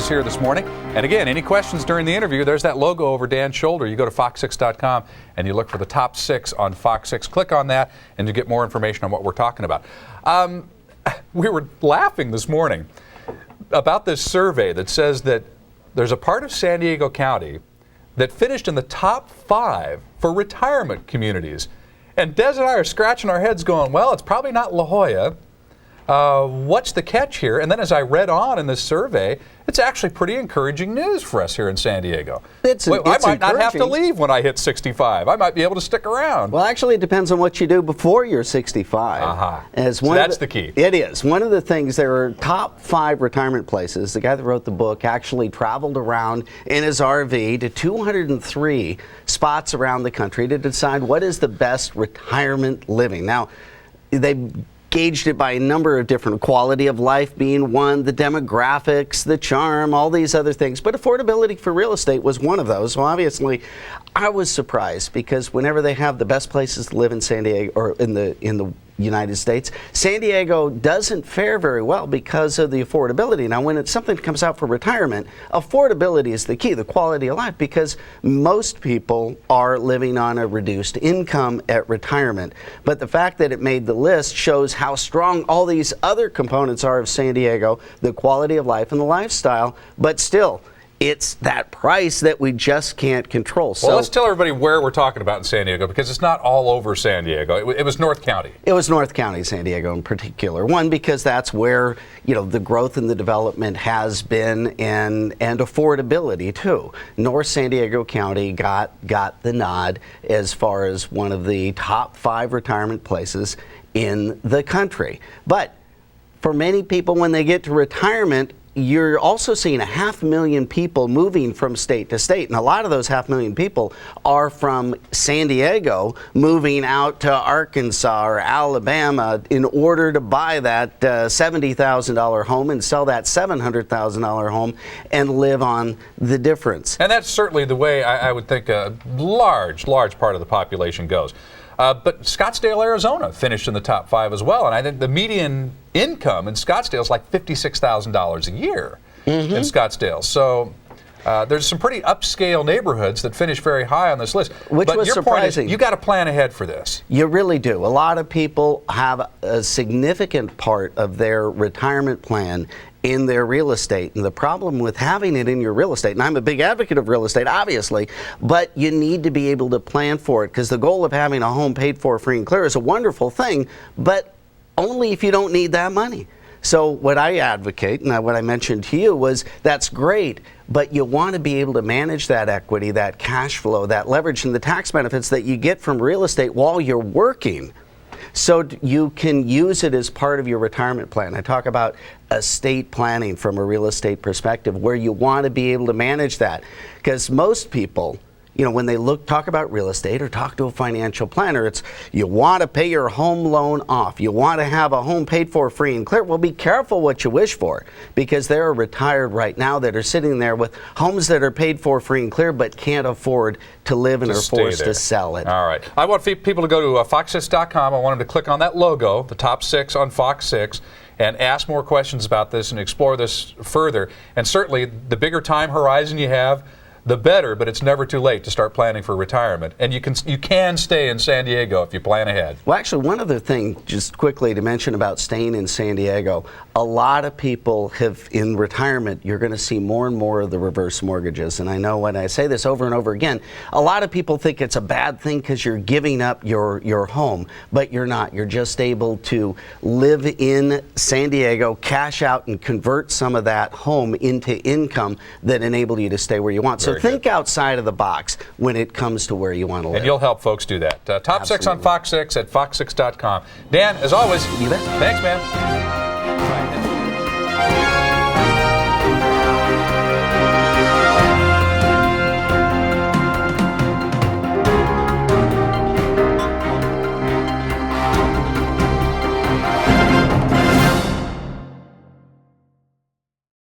us here this morning. And again, any questions during the interview, there's that logo over Dan's shoulder. You go to fox6.com and you look for the top 6 on Fox 6. Click on that and you get more information on what we're talking about. We were laughing this morning about this survey that says that there's a part of San Diego County that finished in the top 5 for retirement communities. And Des and I are scratching our heads going, well, it's probably not La Jolla. What's the catch here? And then as I read on in this survey, it's actually pretty encouraging news for us here in San Diego. I might not have to leave when I hit 65. I might be able to stick around. Well, actually, it depends on what you do before you're 65. So that's the key. It is. One of the things, there are top 5 retirement places. The guy that wrote the book actually traveled around in his RV to 203 spots around the country to decide what is the best retirement living. Now, they gauged it by a number of different, quality of life being one, the demographics, the charm, all these other things. But affordability for real estate was one of those. So obviously, I was surprised because whenever they have the best places to live in San Diego or in the United States, San Diego doesn't fare very well because of the affordability. Now, when something comes out for retirement, affordability is the key, the quality of life, because most people are living on a reduced income at retirement. But the fact that it made the list shows how strong all these other components are of San Diego, the quality of life and the lifestyle, but still, it's that price that we just can't control. Well, let's tell everybody where we're talking about in San Diego, because it's not all over San Diego. It was North County. It was North County, San Diego in particular. One, because that's where, the growth and the development has been, and affordability too. North San Diego County got the nod as far as one of the top 5 retirement places in the country. But for many people, when they get to retirement, you're also seeing 500,000 people moving from state to state. And a lot of those 500,000 people are from San Diego moving out to Arkansas or Alabama in order to buy that $70,000 home and sell that $700,000 home and live on the difference. And that's certainly the way I would think a large part of the population goes. But Scottsdale, Arizona finished in the top 5 as well. And I think the median income in Scottsdale is like $56,000 a year in Scottsdale. So there's some pretty upscale neighborhoods that finish very high on this list. Which was your surprising. Point is, you got to plan ahead for this. You really do. A lot of people have a significant part of their retirement plan in their real estate. And the problem with having it in your real estate, and I'm a big advocate of real estate, obviously, but you need to be able to plan for it, because the goal of having a home paid for free and clear is a wonderful thing, but only if you don't need that money. So what I advocate, and what I mentioned to you, was that's great, but you want to be able to manage that equity, that cash flow, that leverage, and the tax benefits that you get from real estate while you're working, so you can use it as part of your retirement plan. I talk about estate planning from a real estate perspective, where you want to be able to manage that, because most people, when they talk about real estate or talk to a financial planner, it's you want to pay your home loan off. You want to have a home paid for free and clear. Well, be careful what you wish for, because there are retired right now that are sitting there with homes that are paid for free and clear but can't afford to live and are forced to sell it. All right. I want people to go to fox6.com. I want them to click on that logo, the top 6 on Fox 6, and ask more questions about this and explore this further. And certainly, the bigger time horizon you have, the better, but it's never too late to start planning for retirement. And you can stay in San Diego if you plan ahead. Well, actually, one other thing, just quickly to mention about staying in San Diego, a lot of people have, in retirement, you're going to see more and more of the reverse mortgages. And I know when I say this over and over again, a lot of people think it's a bad thing because you're giving up your home, but you're not. You're just able to live in San Diego, cash out, and convert some of that home into income that enable you to stay where you want. So think outside of the box when it comes to where you want to live. And you'll help folks do that. Top 6 on Fox 6 at fox6.com. Dan, as always, you bet. Thanks, man.